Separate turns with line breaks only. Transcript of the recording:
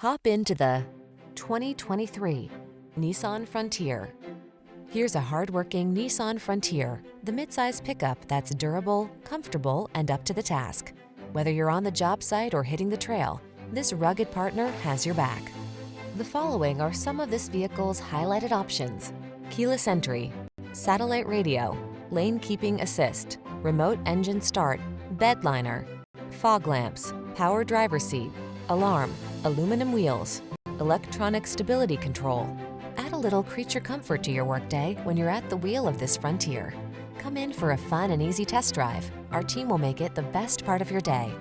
Hop into the 2023 Nissan Frontier. Here's a hard-working Nissan Frontier, the midsize pickup that's durable, comfortable, and up to the task. Whether you're on the job site or hitting the trail, this rugged partner has your back. The following are some of this vehicle's highlighted options: keyless entry, satellite radio, lane keeping assist, remote engine start, bed liner, fog lamps, power driver seat, alarm, aluminum wheels, electronic stability control. Add a little creature comfort to your workday when you're at the wheel of this Frontier. Come in for a fun and easy test drive. Our team will make it the best part of your day.